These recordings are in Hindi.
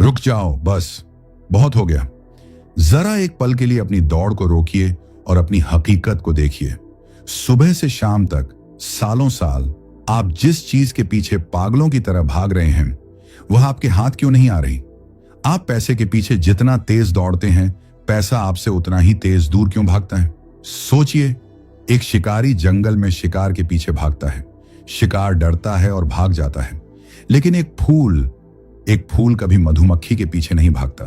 रुक जाओ, बस बहुत हो गया। जरा एक पल के लिए अपनी दौड़ को रोकिए और अपनी हकीकत को देखिए। सुबह से शाम तक सालों साल आप जिस चीज के पीछे पागलों की तरह भाग रहे हैं वह आपके हाथ क्यों नहीं आ रही? आप पैसे के पीछे जितना तेज दौड़ते हैं, पैसा आपसे उतना ही तेज दूर क्यों भागता है? सोचिए, एक शिकारी जंगल में शिकार के पीछे भागता है। शिकार डरता है और भाग जाता है, लेकिन एक फूल कभी मधुमक्खी के पीछे नहीं भागता।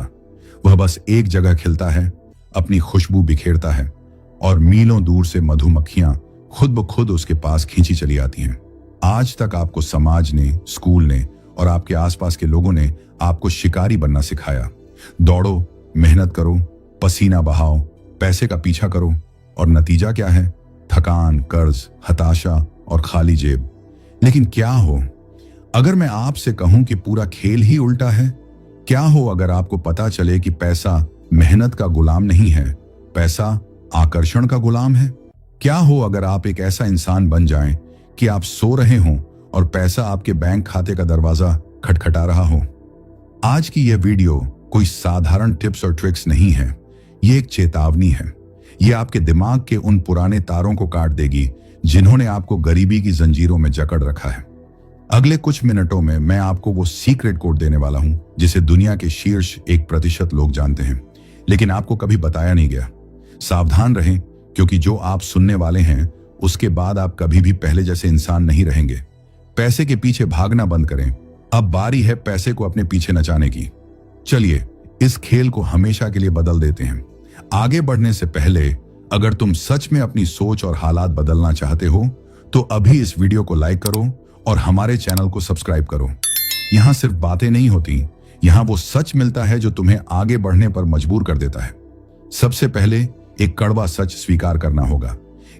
वह बस एक जगह खिलता है, अपनी खुशबू बिखेरता है और मीलों दूर से मधुमक्खियां खुद ब खुद उसके पास खींची चली आती हैं। आज तक आपको समाज ने, स्कूल ने और आपके आसपास के लोगों ने आपको शिकारी बनना सिखाया। दौड़ो, मेहनत करो, पसीना बहाओ, पैसे का पीछा करो, और नतीजा क्या है? थकान, कर्ज, हताशा और खाली जेब। लेकिन क्या हो अगर मैं आपसे कहूं कि पूरा खेल ही उल्टा है? क्या हो अगर आपको पता चले कि पैसा मेहनत का गुलाम नहीं है, पैसा आकर्षण का गुलाम है? क्या हो अगर आप एक ऐसा इंसान बन जाएं कि आप सो रहे हों और पैसा आपके बैंक खाते का दरवाजा खटखटा रहा हो? आज की यह वीडियो कोई साधारण टिप्स और ट्रिक्स नहीं है, ये एक चेतावनी है। ये आपके दिमाग के उन पुराने तारों को काट देगी जिन्होंने आपको गरीबी की जंजीरों में जकड़ रखा है। अगले कुछ मिनटों में मैं आपको वो सीक्रेट कोड देने वाला हूं जिसे दुनिया के शीर्ष 1% लोग जानते हैं, लेकिन आपको कभी बताया नहीं गया। सावधान रहें, क्योंकि जो आप सुनने वाले हैं उसके बाद आप कभी भी पहले जैसे इंसान नहीं रहेंगे। पैसे के पीछे भागना बंद करें। अब बारी है पैसे को अपने पीछे नचाने की। चलिए इस खेल को हमेशा के लिए बदल देते हैं। आगे बढ़ने से पहले, अगर तुम सच में अपनी सोच और हालात बदलना चाहते हो तो अभी इस वीडियो को लाइक करो और हमारे चैनल को सब्सक्राइब करो। यहां सिर्फ बातें नहीं होती, यहां वो सच मिलता है जो तुम्हें आगे बढ़ने पर मजबूर कर देता है। सबसे पहले एक कड़वा सच स्वीकार करना होगा।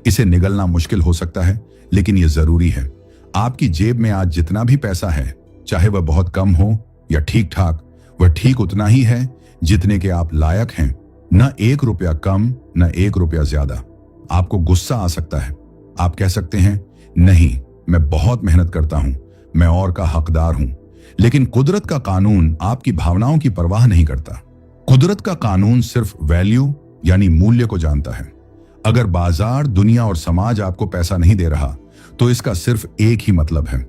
इसे निगलना मुश्किल हो सकता है, लेकिन यह जरूरी है। आपकी जेब में आज जितना भी पैसा है, चाहे वह बहुत कम हो या ठीक ठाक, वह ठीक उतना ही है जितने के आप लायक हैं। न 1 रुपया कम, न 1 रुपया ज्यादा। आपको गुस्सा आ सकता है। आप कह सकते हैं, नहीं, मैं बहुत मेहनत करता हूं, मैं और का हकदार हूं। लेकिन कुदरत का कानून आपकी भावनाओं की परवाह नहीं करता। कुदरत का कानून सिर्फ वैल्यू यानी मूल्य को जानता है। अगर बाजार, दुनिया और समाज आपको पैसा नहीं दे रहा तो इसका सिर्फ एक ही मतलब है,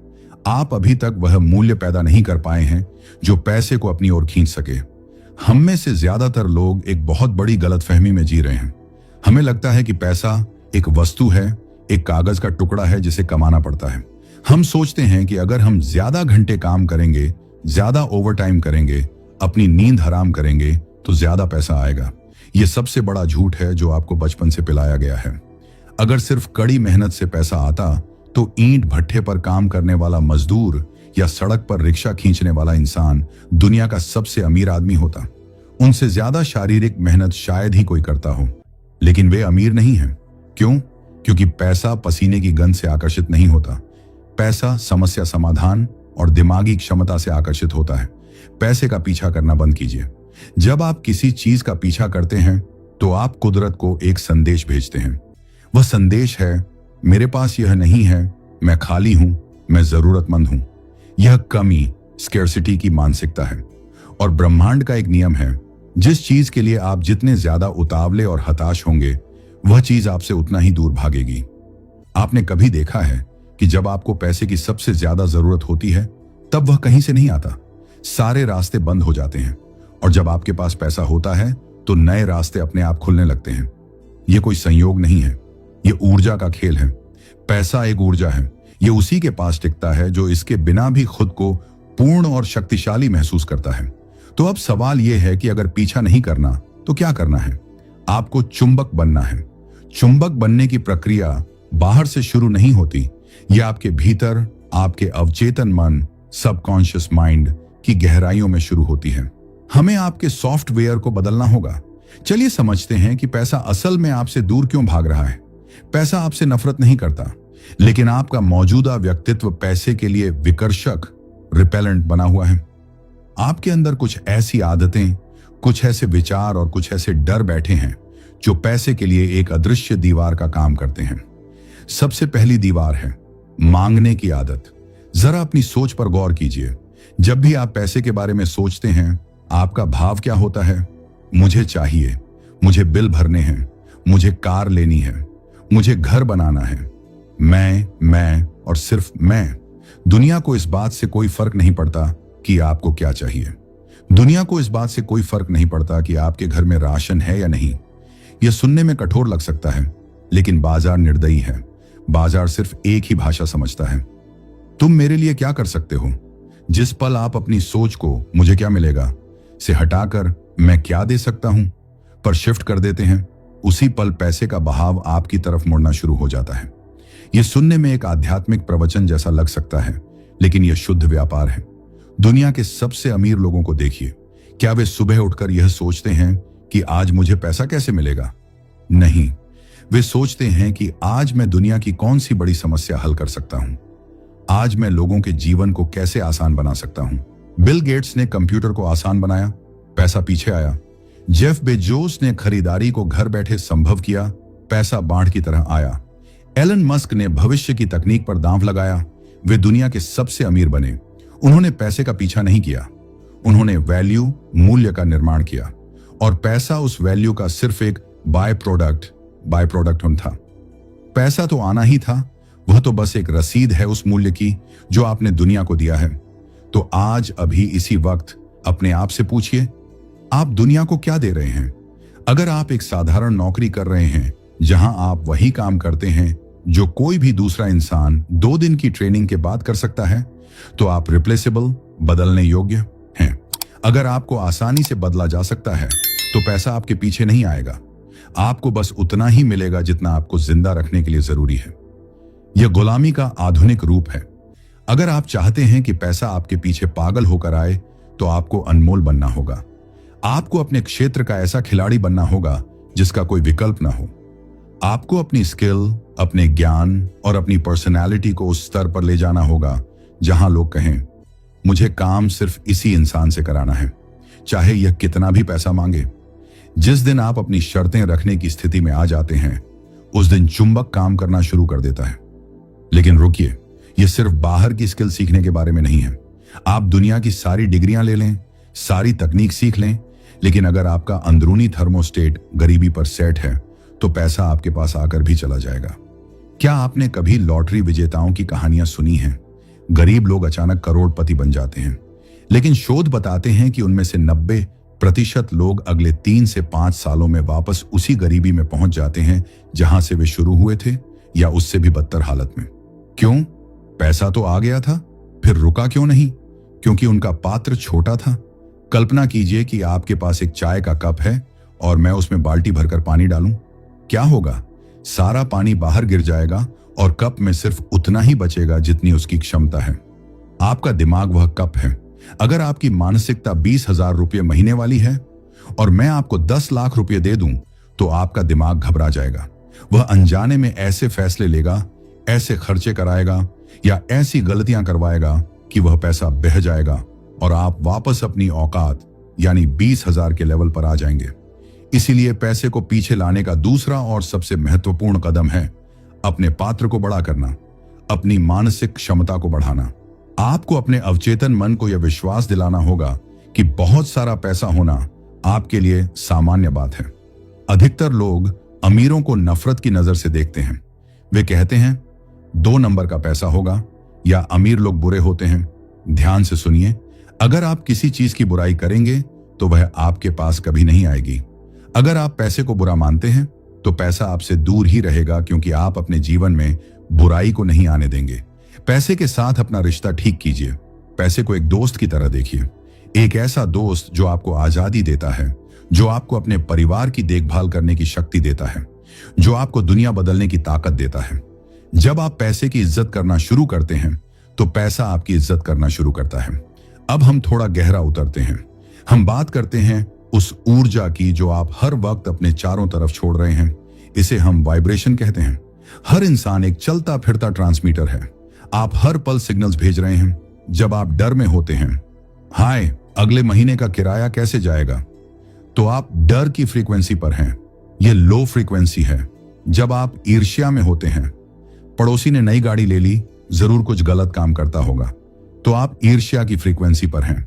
आप अभी तक वह मूल्य पैदा नहीं कर पाए हैं जो पैसे को अपनी ओर खींच सके। हम में से ज्यादातर लोग एक बहुत बड़ी गलतफहमी में जी रहे हैं। हमें लगता है कि पैसा एक वस्तु है, एक कागज का टुकड़ा है जिसे कमाना पड़ता है। हम सोचते हैं कि अगर हम ज्यादा घंटे काम करेंगे, ज्यादा ओवरटाइम करेंगे, अपनी नींद हराम करेंगे तो ज्यादा पैसा आएगा। यह सबसे बड़ा झूठ है जो आपको बचपन से पिलाया गया है। अगर सिर्फ कड़ी मेहनत से पैसा आता तो ईंट भट्ठे पर काम करने वाला मजदूर या सड़क पर रिक्शा खींचने वाला इंसान दुनिया का सबसे अमीर आदमी होता। उनसे ज्यादा शारीरिक मेहनत शायद ही कोई करता हो, लेकिन वे अमीर नहीं हैं। क्यों? क्योंकि पैसा पसीने की गंध से आकर्षित नहीं होता। पैसा समस्या समाधान और दिमागी क्षमता से आकर्षित होता है। पैसे का पीछा करना बंद कीजिए। जब आप किसी चीज का पीछा करते हैं तो आप कुदरत को एक संदेश भेजते हैं। वह संदेश है, मेरे पास यह नहीं है, मैं खाली हूं, मैं जरूरतमंद हूं। यह कमी, स्कैर्सिटी की मानसिकता है। और ब्रह्मांड का एक नियम है, जिस चीज के लिए आप जितने ज्यादा उतावले और हताश होंगे, वह चीज आपसे उतना ही दूर भागेगी। आपने कभी देखा है कि जब आपको पैसे की सबसे ज्यादा जरूरत होती है तब वह कहीं से नहीं आता। सारे रास्ते बंद हो जाते हैं, और जब आपके पास पैसा होता है तो नए रास्ते अपने आप खुलने लगते हैं। यह कोई संयोग नहीं है, यह ऊर्जा का खेल है। पैसा एक ऊर्जा है, यह उसी के पास टिकता है जो इसके बिना भी खुद को पूर्ण और शक्तिशाली महसूस करता है। तो अब सवाल यह है कि अगर पीछा नहीं करना तो क्या करना है? आपको चुंबक बनना है। चुंबक बनने की प्रक्रिया बाहर से शुरू नहीं होती, यह आपके भीतर, आपके अवचेतन मन, सबकॉन्शियस माइंड की गहराइयों में शुरू होती है। हमें आपके सॉफ्टवेयर को बदलना होगा। चलिए समझते हैं कि पैसा असल में आपसे दूर क्यों भाग रहा है। पैसा आपसे नफरत नहीं करता, लेकिन आपका मौजूदा व्यक्तित्व पैसे के लिए विकर्षक, रिपेलेंट बना हुआ है। आपके अंदर कुछ ऐसी आदतें, कुछ ऐसे विचार और कुछ ऐसे डर बैठे हैं जो पैसे के लिए एक अदृश्य दीवार का काम करते हैं। सबसे पहली दीवार है मांगने की आदत। जरा अपनी सोच पर गौर कीजिए। जब भी आप पैसे के बारे में सोचते हैं, आपका भाव क्या होता है? मुझे चाहिए, मुझे बिल भरने हैं, मुझे कार लेनी है, मुझे घर बनाना है। मैं और सिर्फ मैं। दुनिया को इस बात से कोई फर्क नहीं पड़ता कि आपको क्या चाहिए। दुनिया को इस बात से कोई फर्क नहीं पड़ता कि आपके घर में राशन है या नहीं। यह सुनने में कठोर लग सकता है, लेकिन बाजार निर्दयी है। बाजार सिर्फ एक ही भाषा समझता है। तुम मेरे लिए क्या कर सकते हो? जिस पल आप अपनी सोच को मुझे क्या मिलेगा से हटाकर मैं क्या दे सकता हूं पर शिफ्ट कर देते हैं, उसी पल पैसे का बहाव आपकी तरफ मुड़ना शुरू हो जाता है। यह सुनने में एक आध्यात्मिक प्रवचन जैसा लग सकता है, लेकिन यह शुद्ध व्यापार है। दुनिया के सबसे अमीर लोगों को देखिए। क्या वे सुबह उठकर यह सोचते हैं कि आज मुझे पैसा कैसे मिलेगा? नहीं, वे सोचते हैं कि आज मैं दुनिया की कौन सी बड़ी समस्या हल कर सकता हूं, आज मैं लोगों के जीवन को कैसे आसान बना सकता हूं। बिल गेट्स ने कंप्यूटर को आसान बनाया, पैसा पीछे आया। जेफ बेजोस ने खरीदारी को घर बैठे संभव किया, पैसा बाढ़ की तरह आया। एलन मस्क ने भविष्य की तकनीक पर दांव लगाया, वे दुनिया के सबसे अमीर बने। उन्होंने पैसे का पीछा नहीं किया, उन्होंने वैल्यू, मूल्य का निर्माण किया, और पैसा उस वैल्यू का सिर्फ एक बाय प्रोडक्ट था। पैसा तो आना ही था, वह तो बस एक रसीद है उस मूल्य की जो आपने दुनिया को दिया है। तो आज अभी इसी वक्त अपने आप से पूछिए, आप दुनिया को क्या दे रहे हैं? अगर आप एक साधारण नौकरी कर रहे हैं जहां आप वही काम करते हैं जो कोई भी दूसरा इंसान 2 दिन की ट्रेनिंग के बाद कर सकता है, तो आप रिप्लेसेबल, बदलने योग्य हैं। अगर आपको आसानी से बदला जा सकता है तो पैसा आपके पीछे नहीं आएगा। आपको बस उतना ही मिलेगा जितना आपको जिंदा रखने के लिए जरूरी है। यह गुलामी का आधुनिक रूप है। अगर आप चाहते हैं कि पैसा आपके पीछे पागल होकर आए, तो आपको अनमोल बनना होगा। आपको अपने क्षेत्र का ऐसा खिलाड़ी बनना होगा जिसका कोई विकल्प ना हो। आपको अपनी स्किल, अपने ज्ञान और अपनी पर्सनैलिटी को उस स्तर पर ले जाना होगा जहां लोग कहें, मुझे काम सिर्फ इसी इंसान से कराना है, चाहे यह कितना भी पैसा मांगे। जिस दिन आप अपनी शर्तें रखने की स्थिति में आ जाते हैं, उस दिन चुंबक काम करना शुरू कर देता है। लेकिन रुकिए, यह सिर्फ बाहर की स्किल सीखने के बारे में नहीं है। आप दुनिया की सारी डिग्रियां ले लें, सारी तकनीक सीख लें, लेकिन अगर आपका अंदरूनी थर्मोस्टेट गरीबी पर सेट है, तो पैसा आपके पास आकर भी चला जाएगा। क्या आपने कभी लॉटरी विजेताओं की कहानियां सुनी हैं? गरीब लोग अचानक करोड़पति बन जाते हैं, लेकिन शोध बताते हैं कि उनमें से 90% लोग अगले 3 से 5 सालों में वापस उसी गरीबी में पहुंच जाते हैं जहां से वे शुरू हुए थे, या उससे भी बदतर हालत में। क्यों? पैसा तो आ गया था, फिर रुका क्यों नहीं? क्योंकि उनका पात्र छोटा था। कल्पना कीजिए कि आपके पास एक चाय का कप है और मैं उसमें बाल्टी भरकर पानी डालूं। क्या होगा? सारा पानी बाहर गिर जाएगा और कप में सिर्फ उतना ही बचेगा जितनी उसकी क्षमता है। आपका दिमाग वह कप है। अगर आपकी मानसिकता 20,000 रुपये महीने वाली है और मैं आपको 10 लाख रुपये दे दूं, तो आपका दिमाग घबरा जाएगा। वह अनजाने में ऐसे फैसले लेगा, ऐसे खर्चे कराएगा या ऐसी गलतियां करवाएगा कि वह पैसा बह जाएगा और आप वापस अपनी औकात यानी 20,000 के लेवल पर आ जाएंगे। इसीलिए पैसे को पीछे लाने का दूसरा और सबसे महत्वपूर्ण कदम है अपने पात्र को बड़ा करना, अपनी मानसिक क्षमता को बढ़ाना। आपको अपने अवचेतन मन को यह विश्वास दिलाना होगा कि बहुत सारा पैसा होना आपके लिए सामान्य बात है। अधिकतर लोग अमीरों को नफरत की नजर से देखते हैं। वे कहते हैं 2 नंबर का पैसा होगा, या अमीर लोग बुरे होते हैं। ध्यान से सुनिए, अगर आप किसी चीज की बुराई करेंगे तो वह आपके पास कभी नहीं आएगी। अगर आप पैसे को बुरा मानते हैं तो पैसा आपसे दूर ही रहेगा, क्योंकि आप अपने जीवन में बुराई को नहीं आने देंगे। पैसे के साथ अपना रिश्ता ठीक कीजिए। पैसे को एक दोस्त की तरह देखिए, एक ऐसा दोस्त जो आपको आजादी देता है, जो आपको अपने परिवार की देखभाल करने की शक्ति देता है, जो आपको दुनिया बदलने की ताकत देता है। जब आप पैसे की इज्जत करना शुरू करते हैं तो पैसा आपकी इज्जत करना शुरू करता है। अब हम थोड़ा गहरा उतरते हैं। हम बात करते हैं उस ऊर्जा की जो आप हर वक्त अपने चारों तरफ छोड़ रहे हैं। इसे हम वाइब्रेशन कहते हैं। हर इंसान एक चलता फिरता ट्रांसमीटर है। आप हर पल सिग्नल्स भेज रहे हैं। जब आप डर में होते हैं, हाय अगले महीने का किराया कैसे जाएगा, तो आप डर की फ्रीक्वेंसी पर हैं। यह लो फ्रीक्वेंसी है। जब आप ईर्ष्या में होते हैं, पड़ोसी ने नई गाड़ी ले ली, जरूर कुछ गलत काम करता होगा, तो आप ईर्ष्या की फ्रीक्वेंसी पर हैं।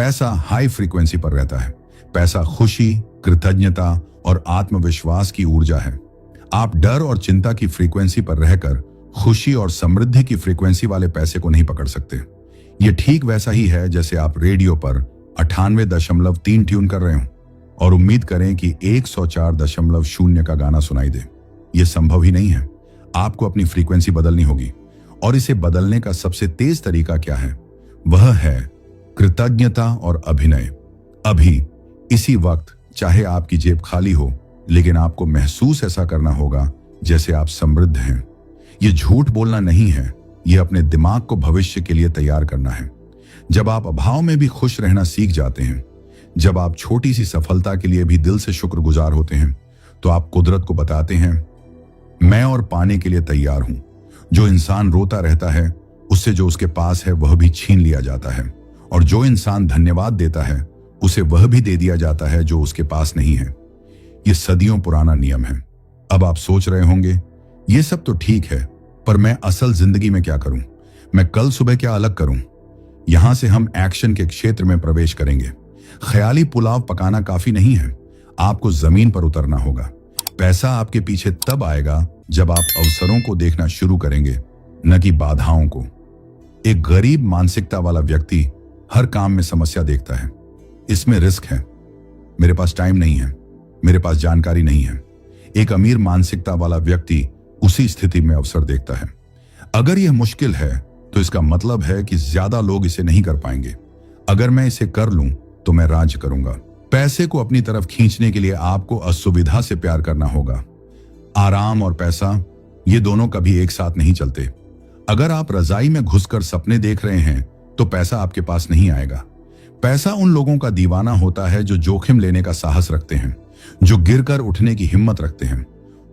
पैसा हाई फ्रीक्वेंसी पर रहता है। पैसा खुशी, कृतज्ञता और आत्मविश्वास की ऊर्जा है। आप डर और चिंता की फ्रीक्वेंसी पर रहकर खुशी और समृद्धि की फ्रीक्वेंसी वाले पैसे को नहीं पकड़ सकते। यह ठीक वैसा ही है जैसे आप रेडियो पर 98.3 ट्यून कर रहे हो और उम्मीद करें कि 104.0 का गाना सुनाई दे। यह संभव ही नहीं है। आपको अपनी फ्रीक्वेंसी बदलनी होगी, और इसे बदलने का सबसे तेज तरीका क्या है? वह है कृतज्ञता और अभिनय। अभी इसी वक्त चाहे आपकी जेब खाली हो, लेकिन आपको महसूस ऐसा करना होगा जैसे आप समृद्ध हैं। यह झूठ बोलना नहीं है, यह अपने दिमाग को भविष्य के लिए तैयार करना है। जब आप अभाव में भी खुश रहना सीख जाते हैं, जब आप छोटी सी सफलता के लिए भी दिल से शुक्रगुजार होते हैं, तो आप कुदरत को बताते हैं, मैं और पाने के लिए तैयार हूं। जो इंसान रोता रहता है, उससे जो उसके पास है वह भी छीन लिया जाता है, और जो इंसान धन्यवाद देता है उसे वह भी दे दिया जाता है जो उसके पास नहीं है। यह सदियों पुराना नियम है। अब आप सोच रहे होंगे, यह सब तो ठीक है, पर मैं असल जिंदगी में क्या करूं? मैं कल सुबह क्या अलग करूं? यहां से हम एक्शन के क्षेत्र में प्रवेश करेंगे। ख्याली पुलाव पकाना काफी नहीं है, आपको जमीन पर उतरना होगा। पैसा आपके पीछे तब आएगा जब आप अवसरों को देखना शुरू करेंगे, न कि बाधाओं को। एक गरीब मानसिकता वाला व्यक्ति हर काम में समस्या देखता है। इसमें रिस्क है, मेरे पास टाइम नहीं है, मेरे पास जानकारी नहीं है। एक अमीर मानसिकता वाला व्यक्ति उसी स्थिति में अवसर देखता है। अगर यह मुश्किल है तो इसका मतलब है कि ज्यादा लोग इसे नहीं कर पाएंगे। अगर मैं इसे कर लूं तो मैं राज्य करूंगा। पैसे को अपनी तरफ खींचने के लिए आपको असुविधा से प्यार करना होगा। आराम और पैसा, ये दोनों कभी एक साथ नहीं चलते। अगर आप रजाई में घुसकर सपने देख रहे हैं तो पैसा आपके पास नहीं आएगा। पैसा उन लोगों का दीवाना होता है जो जोखिम लेने का साहस रखते हैं, जो गिरकर उठने की हिम्मत रखते हैं,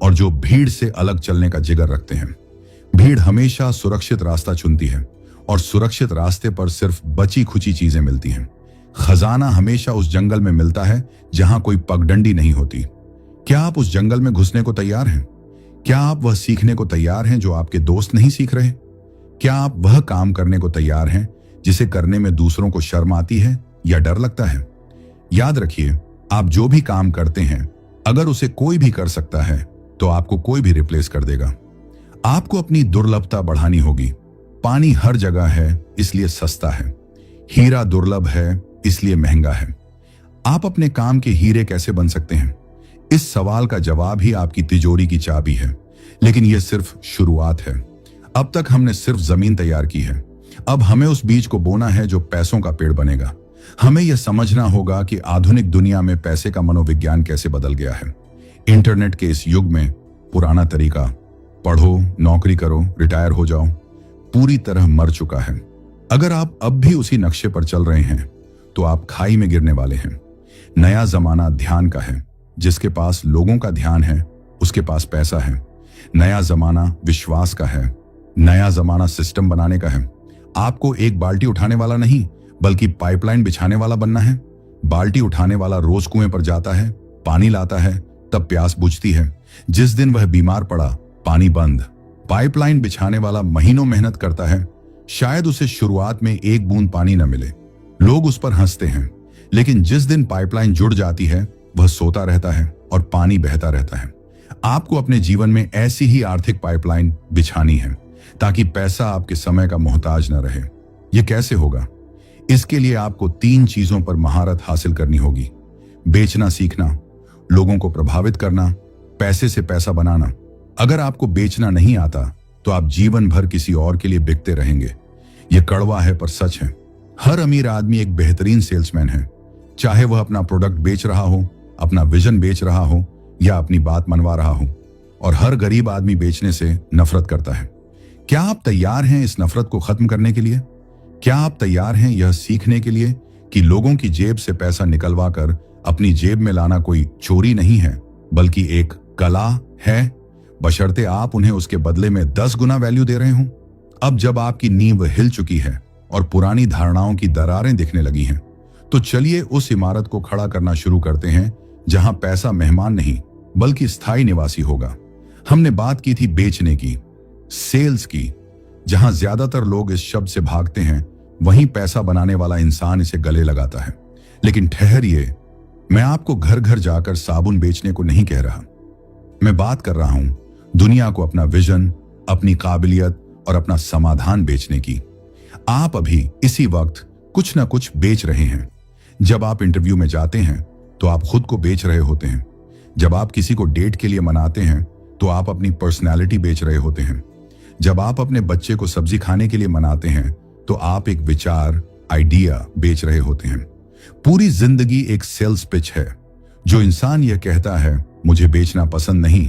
और जो भीड़ से अलग चलने का जिगर रखते हैं। भीड़ हमेशा सुरक्षित रास्ता चुनती है, और सुरक्षित रास्ते पर सिर्फ बची खुची चीजें मिलती हैं। खजाना हमेशा उस जंगल में मिलता है जहां कोई पगडंडी नहीं होती। क्या आप उस जंगल में घुसने को तैयार हैं? क्या आप वह सीखने को तैयार हैं जो आपके दोस्त नहीं सीख रहे? क्या आप वह काम करने को तैयार हैं जिसे करने में दूसरों को शर्म आती है या डर लगता है? याद रखिए, आप जो भी काम करते हैं, अगर उसे कोई भी कर सकता है तो आपको कोई भी रिप्लेस कर देगा। आपको अपनी दुर्लभता बढ़ानी होगी। पानी हर जगह है इसलिए सस्ता है, हीरा दुर्लभ है इसलिए महंगा है। आप अपने काम के हीरे कैसे बन सकते हैं? इस सवाल का जवाब ही आपकी तिजोरी की चाबी है, लेकिन यह सिर्फ शुरुआत है। अब तक हमने सिर्फ जमीन तैयार की है, अब हमें उस बीज को बोना है जो पैसों का पेड़ बनेगा। हमें यह समझना होगा कि आधुनिक दुनिया में पैसे का मनोविज्ञान कैसे बदल गया है। इंटरनेट के इस युग में पुराना तरीका, पढ़ो, नौकरी करो, रिटायर हो जाओ, पूरी तरह मर चुका है। अगर आप अब भी उसी नक्शे पर चल रहे हैं तो आप खाई में गिरने वाले हैं। नया जमाना ध्यान का है। जिसके पास लोगों का ध्यान है उसके पास पैसा है। नया जमाना विश्वास का है। नया जमाना सिस्टम बनाने का है। आपको एक बाल्टी उठाने वाला नहीं बल्कि पाइपलाइन बिछाने वाला बनना है। बाल्टी उठाने वाला रोज कुएं पर जाता है, पानी लाता है, तब प्यास बुझती है। जिस दिन वह बीमार पड़ा, पानी बंद। पाइपलाइन बिछाने वाला महीनों मेहनत करता है, शायद उसे शुरुआत में एक बूंद पानी न मिले, लोग उस पर हंसते हैं, लेकिन जिस दिन पाइपलाइन जुड़ जाती है वह सोता रहता है और पानी बहता रहता है। आपको अपने जीवन में ऐसी ही आर्थिक पाइपलाइन बिछानी है ताकि पैसा आपके समय का मोहताज न रहे। यह कैसे होगा? इसके लिए आपको 3 चीजों पर महारत हासिल करनी होगी। बेचना सीखना, लोगों को प्रभावित करना, पैसे से पैसा बनाना। अगर आपको बेचना नहीं आता तो आप जीवन भर किसी और के लिए बिकते रहेंगे। यह कड़वा है पर सच है। हर अमीर आदमी एक बेहतरीन सेल्समैन है, चाहे वह अपना प्रोडक्ट बेच रहा हो, अपना विजन बेच रहा हो या अपनी बात मनवा रहा हो। और हर गरीब आदमी बेचने से नफरत करता है। क्या आप तैयार हैं इस नफरत को खत्म करने के लिए? क्या आप तैयार हैं यह सीखने के लिए कि लोगों की जेब से पैसा निकलवा कर अपनी जेब में लाना कोई चोरी नहीं है बल्कि एक कला है, बशर्ते आप उन्हें उसके बदले में 10 गुना वैल्यू दे रहे हों। अब जब आपकी नींव हिल चुकी है और पुरानी धारणाओं की दरारें दिखने लगी हैं, तो चलिए उस इमारत को खड़ा करना शुरू करते हैं जहां पैसा मेहमान नहीं बल्कि स्थायी निवासी होगा। हमने बात की थी बेचने की, सेल्स की, जहां ज्यादातर लोग इस शब्द से भागते हैं वहीं पैसा बनाने वाला इंसान इसे गले लगाता है। लेकिन ठहरिए, मैं आपको घर घर जाकर साबुन बेचने को नहीं कह रहा। मैं बात कर रहा हूं दुनिया को अपना विजन, अपनी काबिलियत और अपना समाधान बेचने की। आप अभी इसी वक्त कुछ ना कुछ बेच रहे हैं। जब आप इंटरव्यू में जाते हैं तो आप खुद को बेच रहे होते हैं। जब आप किसी को डेट के लिए मनाते हैं तो आप अपनी पर्सनैलिटी बेच रहे होते हैं। जब आप अपने बच्चे को सब्जी खाने के लिए मनाते हैं तो आप एक विचार, आइडिया बेच रहे होते हैं। पूरी जिंदगी एक सेल्स पिच है। जो इंसान यह कहता है मुझे बेचना पसंद नहीं,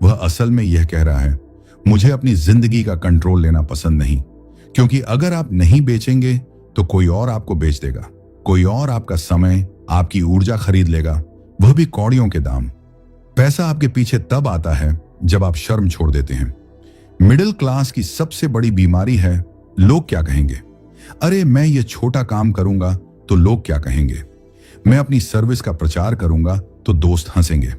वह असल में यह कह रहा है मुझे अपनी जिंदगी का कंट्रोल लेना पसंद नहीं। क्योंकि अगर आप नहीं बेचेंगे तो कोई और आपको बेच देगा। कोई और आपका समय, आपकी ऊर्जा खरीद लेगा, वह भी कौड़ियों के दाम। पैसा आपके पीछे तब आता है जब आप शर्म छोड़ देते हैं। मिडिल क्लास की सबसे बड़ी बीमारी है लोग क्या कहेंगे। अरे मैं ये छोटा काम करूंगा तो लोग क्या कहेंगे। मैं अपनी सर्विस का प्रचार करूंगा तो दोस्त हंसेंगे।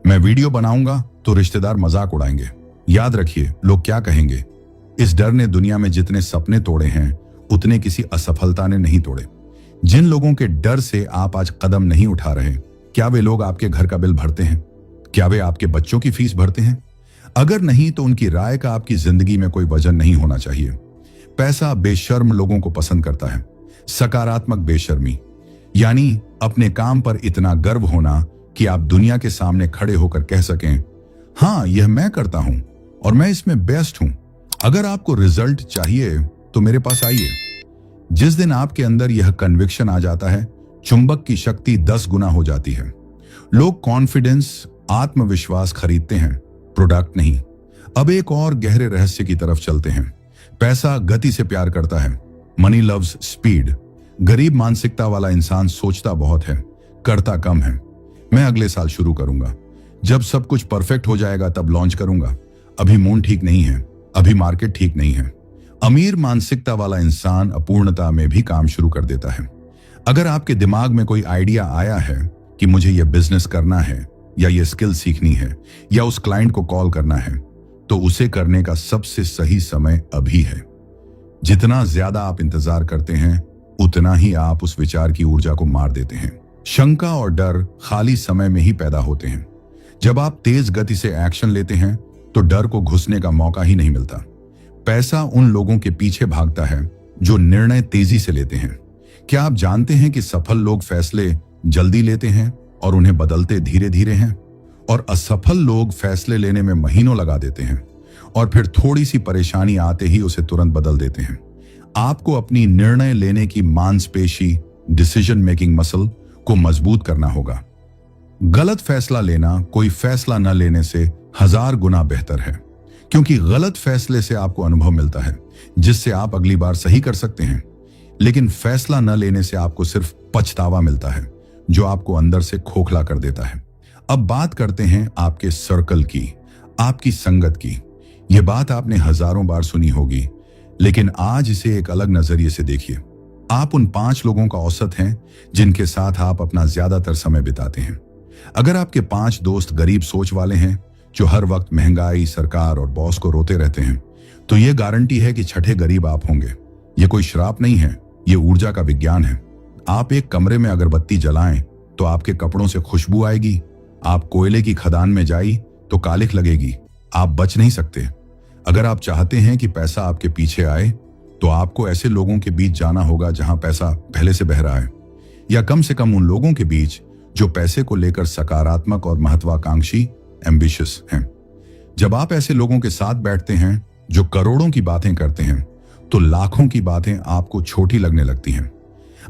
मैं वीडियो बनाऊंगा तो रिश्तेदार मजाक उड़ाएंगे। याद रखिए, लोग क्या कहेंगे, इस डर ने दुनिया में जितने सपने तोड़े हैं उतने किसी असफलता ने नहीं तोड़े। जिन लोगों के डर से आप आज कदम नहीं उठा रहे, क्या वे लोग आपके घर का बिल भरते हैं? क्या वे आपके बच्चों की फीस भरते हैं? अगर नहीं तो उनकी राय का आपकी जिंदगी में कोई वजन नहीं होना चाहिए। पैसा बेशर्म लोगों को पसंद करता है। सकारात्मक बेशर्मी यानी अपने काम पर इतना गर्व होना कि आप दुनिया के सामने खड़े होकर कह सकें, हाँ यह मैं करता हूं और मैं इसमें बेस्ट हूं। अगर आपको रिजल्ट चाहिए तो मेरे पास आइए। जिस दिन आपके अंदर यह कन्विक्शन आ जाता है, चुंबक की शक्ति 10 गुना हो जाती है। लोग कॉन्फिडेंस, आत्मविश्वास खरीदते हैं, प्रोडक्ट नहीं। अब एक और गहरे रहस्य की तरफ चलते हैं। पैसा गति से प्यार करता है। Money loves speed. गरीब मानसिकता वाला इंसान सोचता बहुत है, करता कम है। मैं अगले साल शुरू करूंगा, जब सब कुछ परफेक्ट हो जाएगा तब लॉन्च करूंगा। अभी मूड ठीक नहीं है, अभी मार्केट ठीक नहीं है। अमीर मानसिकता वाला इंसान अपूर्णता में भी काम शुरू कर देता है। अगर आपके दिमाग में कोई आइडिया आया है कि मुझे यह बिजनेस करना है या यह स्किल सीखनी है या उस क्लाइंट को कॉल करना है, तो उसे करने का सबसे सही समय अभी है। जितना ज्यादा आप इंतजार करते हैं उतना ही आप उस विचार की ऊर्जा को मार देते हैं। शंका और डर खाली समय में ही पैदा होते हैं। जब आप तेज गति से एक्शन लेते हैं तो डर को घुसने का मौका ही नहीं मिलता। पैसा उन लोगों के पीछे भागता है जो निर्णय तेजी से लेते हैं। क्या आप जानते हैं कि सफल लोग फैसले जल्दी लेते हैं और उन्हें बदलते धीरे धीरे हैं, और असफल लोग फैसले लेने में महीनों लगा देते हैं और फिर थोड़ी सी परेशानी आते ही उसे तुरंत बदल देते हैं। आपको अपनी निर्णय लेने की मांसपेशी, डिसीजन मेकिंग मसल को मजबूत करना होगा। गलत फैसला लेना कोई फैसला न लेने से 1000 गुना बेहतर है, क्योंकि गलत फैसले से आपको अनुभव मिलता है जिससे आप अगली बार सही कर सकते हैं। लेकिन फैसला न लेने से आपको सिर्फ पछतावा मिलता है जो आपको अंदर से खोखला कर देता है। अब बात करते हैं आपके सर्कल की, आपकी संगत की। यह बात आपने हजारों बार सुनी होगी, लेकिन आज इसे एक अलग नजरिए से देखिए। आप उन 5 लोगों का औसत हैं जिनके साथ आप अपना ज्यादातर समय बिताते हैं। अगर आपके 5 दोस्त गरीब सोच वाले हैं जो हर वक्त महंगाई, सरकार और बॉस को रोते रहते हैं, तो यह गारंटी है कि छठे गरीब आप होंगे। यह कोई श्राप नहीं है, यह ऊर्जा का विज्ञान है। आप एक कमरे में अगरबत्ती जलाएं तो आपके कपड़ों से खुशबू आएगी। आप कोयले की खदान में जाई तो कालिख लगेगी। आप बच नहीं सकते। अगर आप चाहते हैं कि पैसा आपके पीछे आए तो आपको ऐसे लोगों के बीच जाना होगा जहां पैसा पहले से बह रहा है, या कम से कम उन लोगों के बीच जो पैसे को लेकर सकारात्मक और महत्वाकांक्षी, एम्बिशियस हैं। जब आप ऐसे लोगों के साथ बैठते हैं जो करोड़ों की बातें करते हैं, तो लाखों की बातें आपको छोटी लगने लगती हैं।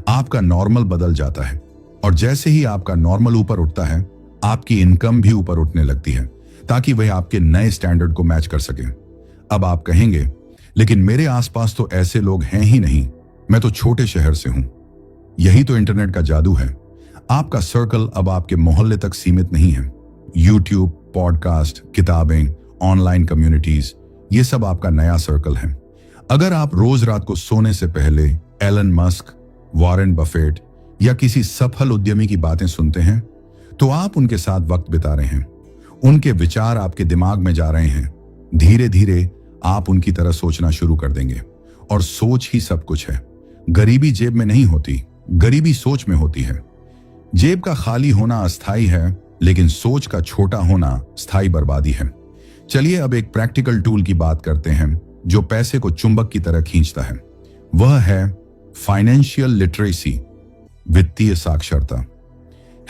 आपका नॉर्मल बदल जाता है, और जैसे ही आपका नॉर्मल ऊपर उठता है, आपकी इनकम भी ऊपर उठने लगती है, ताकि वह आपके नए स्टैंडर्ड को मैच कर सके। अब आप कहेंगे, लेकिन मेरे आसपास तो ऐसे लोग हैं ही नहीं, मैं तो छोटे शहर से हूं। यही तो इंटरनेट का जादू है। आपका सर्कल अब आपके मोहल्ले तक सीमित नहीं है। यूट्यूब, पॉडकास्ट, किताबें, ऑनलाइन कम्युनिटीज, ये सब आपका नया सर्कल है। अगर आप रोज रात को सोने से पहले एलन मस्क, वॉरेन बफेट या किसी सफल उद्यमी की बातें सुनते हैं, तो आप उनके साथ वक्त बिता रहे हैं। उनके विचार आपके दिमाग में जा रहे हैं। धीरे धीरे आप उनकी तरह सोचना शुरू कर देंगे, और सोच ही सब कुछ है। गरीबी जेब में नहीं होती, गरीबी सोच में होती है। जेब का खाली होना अस्थाई है, लेकिन सोच का छोटा होना स्थायी बर्बादी है। चलिए अब एक प्रैक्टिकल टूल की बात करते हैं जो पैसे को चुंबक की तरह खींचता है। वह है फाइनेंशियल लिटरेसी, वित्तीय साक्षरता।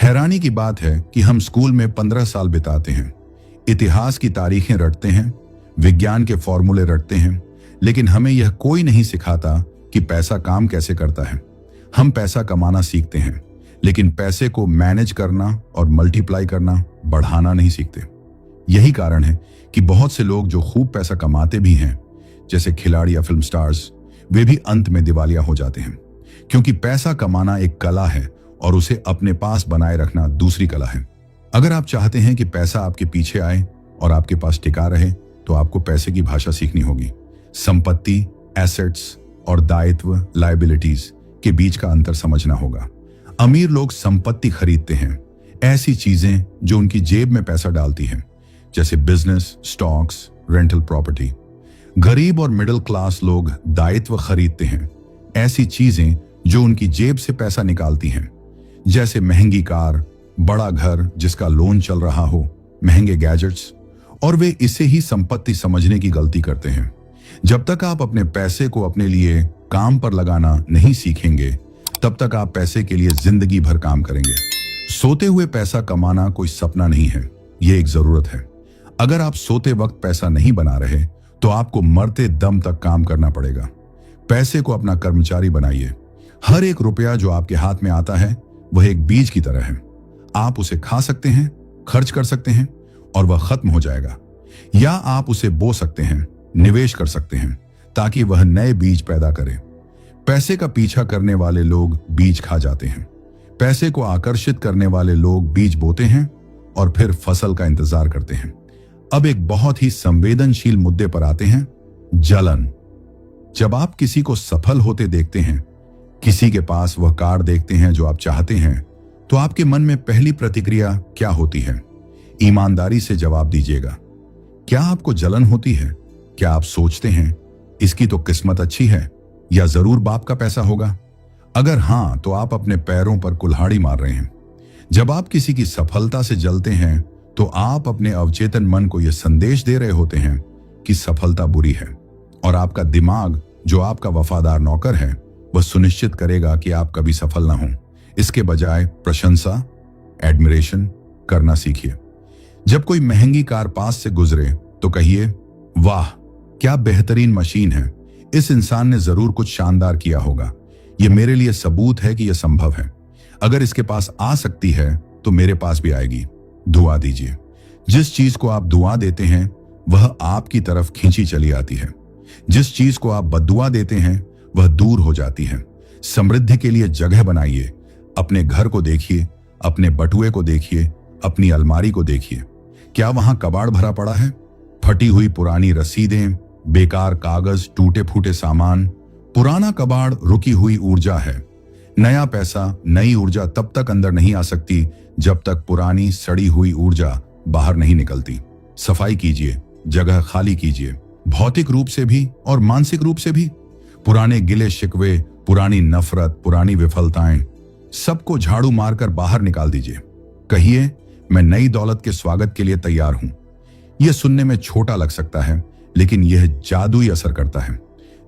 हैरानी की बात है कि हम स्कूल में 15 साल बिताते हैं, इतिहास की तारीखें रटते हैं, विज्ञान के फॉर्मूले रटते हैं, लेकिन हमें यह कोई नहीं सिखाता कि पैसा काम कैसे करता है। हम पैसा कमाना सीखते हैं, लेकिन पैसे को मैनेज करना और मल्टीप्लाई करना, बढ़ाना नहीं सीखते। यही कारण है कि बहुत से लोग जो खूब पैसा कमाते भी हैं, जैसे खिलाड़ी या फिल्म स्टार्स, वे भी अंत में दिवालिया हो जाते हैं, क्योंकि पैसा कमाना एक कला है और उसे अपने पास बनाए रखना दूसरी कला है। अगर आप चाहते हैं कि पैसा आपके पीछे आए और आपके पास टिका रहे, तो आपको पैसे की भाषा सीखनी होगी। संपत्ति, एसेट्स और दायित्व, लायबिलिटीज के बीच का अंतर समझना होगा। अमीर लोग संपत्ति खरीदते हैं, ऐसी चीजें जो उनकी जेब में पैसा डालती हैं, जैसे बिजनेस, स्टॉक्स, रेंटल प्रॉपर्टी। गरीब और मिडिल क्लास लोग दायित्व खरीदते हैं, ऐसी चीजें जो उनकी जेब से पैसा निकालती हैं, जैसे महंगी कार, बड़ा घर जिसका लोन चल रहा हो, महंगे गैजेट्स, और वे इसे ही संपत्ति समझने की गलती करते हैं। जब तक आप अपने पैसे को अपने लिए काम पर लगाना नहीं सीखेंगे, तब तक आप पैसे के लिए जिंदगी भर काम करेंगे। सोते हुए पैसा कमाना कोई सपना नहीं है, यह एक जरूरत है। अगर आप सोते वक्त पैसा नहीं बना रहे, तो आपको मरते दम तक काम करना पड़ेगा। पैसे को अपना कर्मचारी बनाइए। हर एक रुपया जो आपके हाथ में आता है, वह एक बीज की तरह है। आप उसे खा सकते हैं, खर्च कर सकते हैं और वह खत्म हो जाएगा, या आप उसे बो सकते हैं, निवेश कर सकते हैं, ताकि वह नए बीज पैदा करे। पैसे का पीछा करने वाले लोग बीज खा जाते हैं। पैसे को आकर्षित करने वाले लोग बीज बोते हैं और फिर फसल का इंतजार करते हैं। अब एक बहुत ही संवेदनशील मुद्दे पर आते हैं, जलन। जब आप किसी को सफल होते देखते हैं, किसी के पास वह कार देखते हैं जो आप चाहते हैं, तो आपके मन में पहली प्रतिक्रिया क्या होती है? ईमानदारी से जवाब दीजिएगा। क्या आपको जलन होती है? क्या आप सोचते हैं इसकी तो किस्मत अच्छी है, या जरूर बाप का पैसा होगा? अगर हां, तो आप अपने पैरों पर कुल्हाड़ी मार रहे हैं। जब आप किसी की सफलता से जलते हैं, तो आप अपने अवचेतन मन को यह संदेश दे रहे होते हैं कि सफलता बुरी है, और आपका दिमाग, जो आपका वफादार नौकर है, वह सुनिश्चित करेगा कि आप कभी सफल ना हों। इसके बजाय प्रशंसा, एडमिरेशन करना सीखिए। जब कोई महंगी कार पास से गुजरे, तो कहिए, वाह क्या बेहतरीन मशीन है, इस इंसान ने जरूर कुछ शानदार किया होगा। यह मेरे लिए सबूत है कि यह संभव है। अगर इसके पास आ सकती है, तो मेरे पास भी आएगी। दुआ दीजिए। जिस चीज को आप दुआ देते हैं, वह आपकी तरफ खींची चली आती है। जिस चीज को आप बद्दुआ देते हैं, वह दूर हो जाती है। समृद्धि के लिए जगह बनाइए। अपने घर को देखिए, अपने बटुए को देखिए, अपनी अलमारी को देखिए। क्या वहां कबाड़ भरा पड़ा है? फटी हुई पुरानी रसीदें, बेकार कागज, टूटे फूटे सामान। पुराना कबाड़ रुकी हुई ऊर्जा है। नया पैसा, नई ऊर्जा तब तक अंदर नहीं आ सकती जब तक पुरानी सड़ी हुई ऊर्जा बाहर नहीं निकलती। सफाई कीजिए, जगह खाली कीजिए, भौतिक रूप से भी और मानसिक रूप से भी। पुराने गिले शिकवे, पुरानी नफरत, पुरानी विफलताएं, सबको झाड़ू मारकर बाहर निकाल दीजिए। कहिए, मैं नई दौलत के स्वागत के लिए तैयार हूं। यह सुनने में छोटा लग सकता है, लेकिन यह जादुई असर करता है।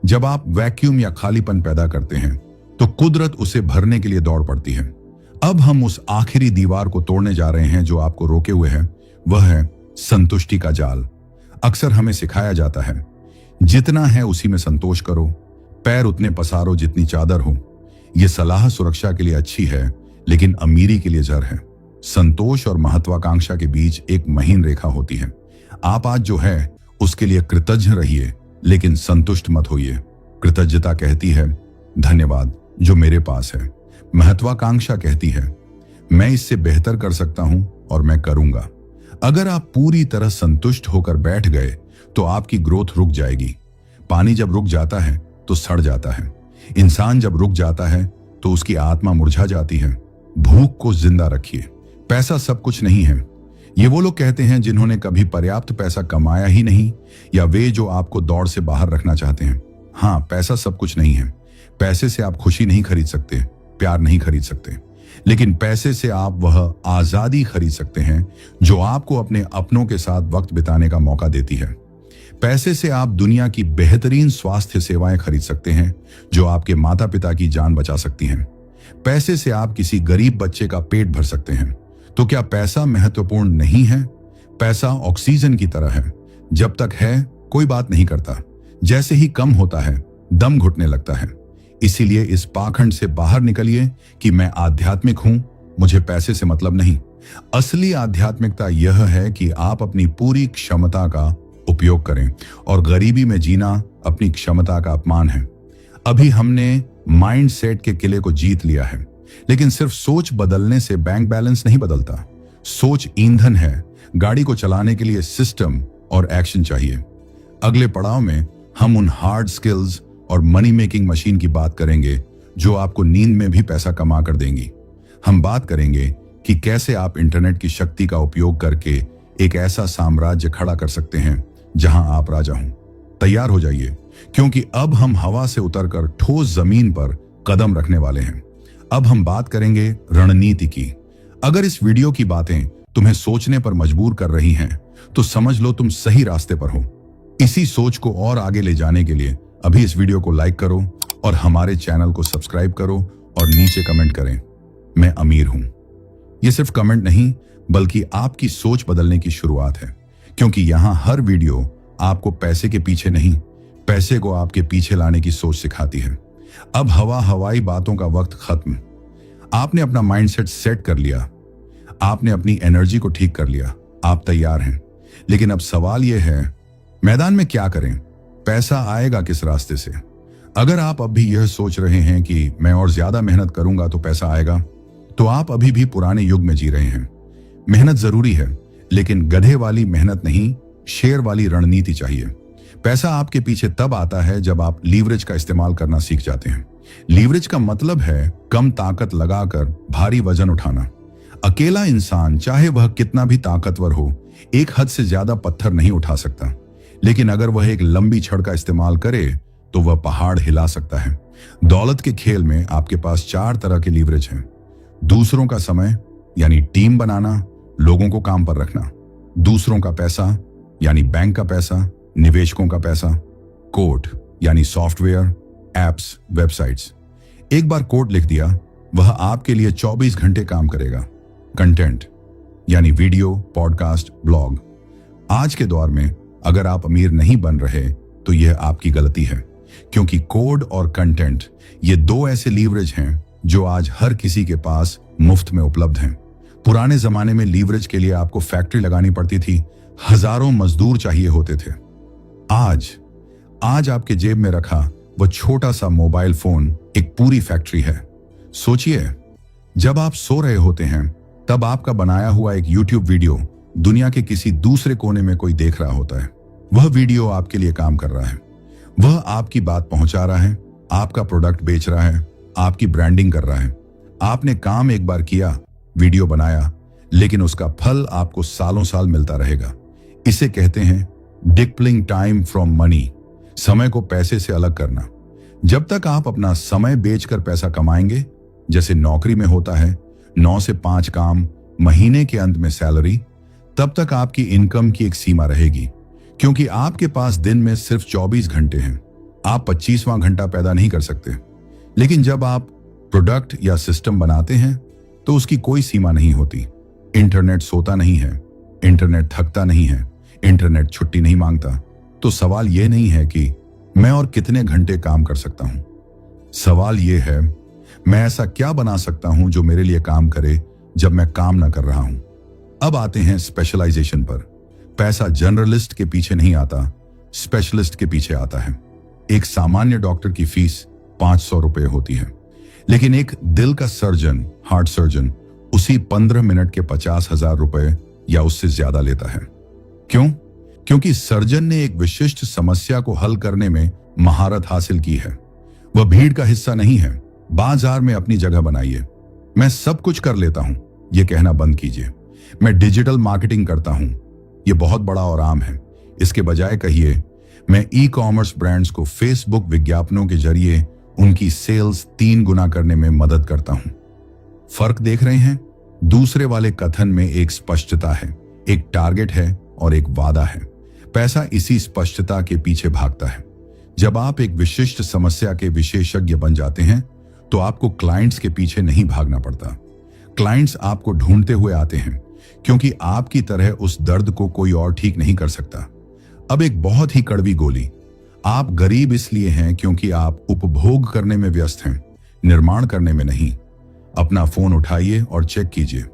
जब आप वैक्यूम या खालीपन पैदा करते हैं, तो कुदरत उसे भरने के लिए दौड़ पड़ती है। अब हम उस आखिरी दीवार को तोड़ने जा रहे हैं जो आपको रोके हुए है। वह है संतुष्टि का जाल। अक्सर हमें सिखाया जाता है, जितना है उसी में संतोष करो, पैर उतने पसारो जितनी चादर हो। यह सलाह सुरक्षा के लिए अच्छी है, लेकिन अमीरी के लिए जहर है। संतोष और महत्वाकांक्षा के बीच एक महीन रेखा होती है। आप आज जो है उसके लिए कृतज्ञ रहिए, लेकिन संतुष्ट मत होइए। कृतज्ञता कहती है, धन्यवाद जो मेरे पास है। महत्वाकांक्षा कहती है, मैं इससे बेहतर कर सकता हूं और मैं करूंगा। अगर आप पूरी तरह संतुष्ट होकर बैठ गए, तो आपकी ग्रोथ रुक जाएगी। पानी जब रुक जाता है तो सड़ जाता है। इंसान जब रुक जाता है तो उसकी आत्मा मुरझा जाती है। भूख को जिंदा रखिए। पैसा सब कुछ नहीं है। ये वो लोग कहते हैं जिन्होंने कभी पर्याप्त पैसा कमाया ही नहीं, या वे जो आपको दौड़ से बाहर रखना चाहते हैं। हाँ, पैसा सब कुछ नहीं है। पैसे से आप खुशी नहीं खरीद सकते, प्यार नहीं खरीद सकते, लेकिन पैसे से आप वह आजादी खरीद सकते हैं जो आपको अपने अपनों के साथ वक्त बिताने का मौका देती है। पैसे से आप दुनिया की बेहतरीन स्वास्थ्य सेवाएं खरीद सकते हैं जो आपके माता पिता की जान बचा सकती हैं। पैसे से आप किसी गरीब बच्चे का पेट भर सकते हैं। तो क्या पैसा महत्वपूर्ण नहीं है? पैसा ऑक्सीजन की तरह है, जब तक है कोई बात नहीं करता, जैसे ही कम होता है दम घुटने लगता है। इसीलिए इस पाखंड से बाहर निकलिए कि मैं आध्यात्मिक हूं, मुझे पैसे से मतलब नहीं। असली आध्यात्मिकता यह है कि आप अपनी पूरी क्षमता का उपयोग करें, और गरीबी में जीना अपनी क्षमता का अपमान है। अभी हमने माइंड सेट के किले को जीत लिया है, लेकिन सिर्फ सोच बदलने से बैंक बैलेंस नहीं बदलता। सोच ईंधन है, गाड़ी को चलाने के लिए सिस्टम और एक्शन चाहिए। अगले पड़ाव में हम उन हार्ड स्किल्स और मनी मेकिंग मशीन की बात करेंगे जो आपको नींद में भी पैसा कमा कर देंगी। हम बात करेंगे कि कैसे आप इंटरनेट की शक्ति का उपयोग करके एक ऐसा साम्राज्य खड़ा कर सकते हैं जहां आप राजा हों। तैयार हो जाइए, क्योंकि अब हम हवा से उतरकर ठोस जमीन पर कदम रखने वाले हैं। अब हम बात करेंगे रणनीति की। अगर इस वीडियो की बातें तुम्हें सोचने पर मजबूर कर रही हैं, तो समझ लो तुम सही रास्ते पर हो। इसी सोच को और आगे ले जाने के लिए अभी इस वीडियो को लाइक करो और हमारे चैनल को सब्सक्राइब करो और नीचे कमेंट करें, मैं अमीर हूं। यह सिर्फ कमेंट नहीं, बल्कि आपकी सोच बदलने की शुरुआत है, क्योंकि यहां हर वीडियो आपको पैसे के पीछे नहीं, पैसे को आपके पीछे लाने की सोच सिखाती है। अब हवाई बातों का वक्त खत्म। आपने अपना माइंडसेट सेट कर लिया, आपने अपनी एनर्जी को ठीक कर लिया, आप तैयार हैं। लेकिन अब सवाल यह है, मैदान में क्या करें? पैसा आएगा किस रास्ते से? अगर आप अब भी यह सोच रहे हैं कि मैं और ज्यादा मेहनत करूंगा तो पैसा आएगा, तो आप अभी भी पुराने युग में जी रहे हैं। मेहनत जरूरी है, लेकिन गधे वाली मेहनत नहीं, शेर वाली रणनीति चाहिए। पैसा आपके पीछे तब आता है जब आप लीवरेज का इस्तेमाल करना सीख जाते हैं। लीवरेज का मतलब है कम ताकत लगाकर भारी वजन उठाना। अकेला इंसान, चाहे वह कितना भी ताकतवर हो, एक हद से ज्यादा पत्थर नहीं उठा सकता, लेकिन अगर वह एक लंबी छड़ का इस्तेमाल करे तो वह पहाड़ हिला सकता है। दौलत के खेल में आपके पास 4 तरह के लीवरेज हैं। दूसरों का समय यानी टीम बनाना, लोगों को काम पर रखना। दूसरों का पैसा यानी बैंक का पैसा, निवेशकों का पैसा। कोड यानी सॉफ्टवेयर, एप्स, वेबसाइट्स। एक बार कोड लिख दिया, वह आपके लिए 24 घंटे काम करेगा। कंटेंट यानी वीडियो, पॉडकास्ट, ब्लॉग। आज के दौर में अगर आप अमीर नहीं बन रहे तो यह आपकी गलती है, क्योंकि कोड और कंटेंट ये 2 ऐसे लीवरेज हैं जो आज हर किसी के पास मुफ्त में उपलब्ध हैं। पुराने जमाने में लीवरेज के लिए आपको फैक्ट्री लगानी पड़ती थी, हजारों मजदूर चाहिए होते थे। आज आपके जेब में रखा वह छोटा सा मोबाइल फोन एक पूरी फैक्ट्री है। सोचिए, जब आप सो रहे होते हैं तब आपका बनाया हुआ एक YouTube वीडियो दुनिया के किसी दूसरे कोने में कोई देख रहा होता है। वह वीडियो आपके लिए काम कर रहा है, वह आपकी बात पहुंचा रहा है, आपका प्रोडक्ट बेच रहा है, आपकी ब्रांडिंग कर रहा है। आपने काम एक बार किया, वीडियो बनाया, लेकिन उसका फल आपको सालों साल मिलता रहेगा। इसे कहते हैं डिकप्लिंग टाइम फ्रॉम मनी, समय को पैसे से अलग करना। जब तक आप अपना समय बेचकर पैसा कमाएंगे, जैसे नौकरी में होता है 9 से 5 काम, महीने के अंत में सैलरी, तब तक आपकी इनकम की एक सीमा रहेगी, क्योंकि आपके पास दिन में सिर्फ 24 घंटे हैं। आप 25वां घंटा पैदा नहीं कर सकते। लेकिन जब आप प्रोडक्ट या सिस्टम बनाते हैं तो उसकी कोई सीमा नहीं होती। इंटरनेट सोता नहीं है, इंटरनेट थकता नहीं है, इंटरनेट छुट्टी नहीं मांगता। तो सवाल यह नहीं है कि मैं और कितने घंटे काम कर सकता हूं, सवाल यह है मैं ऐसा क्या बना सकता हूं जो मेरे लिए काम करे जब मैं काम न कर रहा हूं। अब आते हैं स्पेशलाइजेशन पर। पैसा जनरलिस्ट के पीछे नहीं आता, स्पेशलिस्ट के पीछे आता है। एक सामान्य डॉक्टर की फीस 500 रुपए होती है, लेकिन एक दिल का सर्जन, हार्ट सर्जन, उसी 15 मिनट के 50,000 रुपए या उससे ज्यादा लेता है। क्यों? क्योंकि सर्जन ने एक विशिष्ट समस्या को हल करने में महारत हासिल की है। वह भीड़ का हिस्सा नहीं है। बाजार में अपनी जगह बनाइए। मैं सब कुछ कर लेता हूं, यह कहना बंद कीजिए। मैं डिजिटल मार्केटिंग करता हूं, यह बहुत बड़ा और आम है। इसके बजाय कहिए, मैं ई कॉमर्स ब्रांड्स को फेसबुक विज्ञापनों के जरिए उनकी सेल्स 3 गुना करने में मदद करता हूं। फर्क देख रहे हैं? दूसरे वाले कथन में एक स्पष्टता है, एक टारगेट है और एक वादा है। पैसा इसी स्पष्टता के पीछे भागता है। जब आप एक विशिष्ट समस्या के विशेषज्ञ बन जाते हैं तो आपको क्लाइंट्स के पीछे नहीं भागना पड़ता। क्लाइंट्स आपको ढूंढते हुए आते हैं क्योंकि आपकी तरह उस दर्द को कोई और ठीक नहीं कर सकता। अब एक बहुत ही कड़वी गोली, आप गरीब इसलिए हैं क्योंकि आप उपभोग करने में व्यस्त हैं, निर्माण करने में नहीं। अपना फोन उठाइए और चेक कीजिए,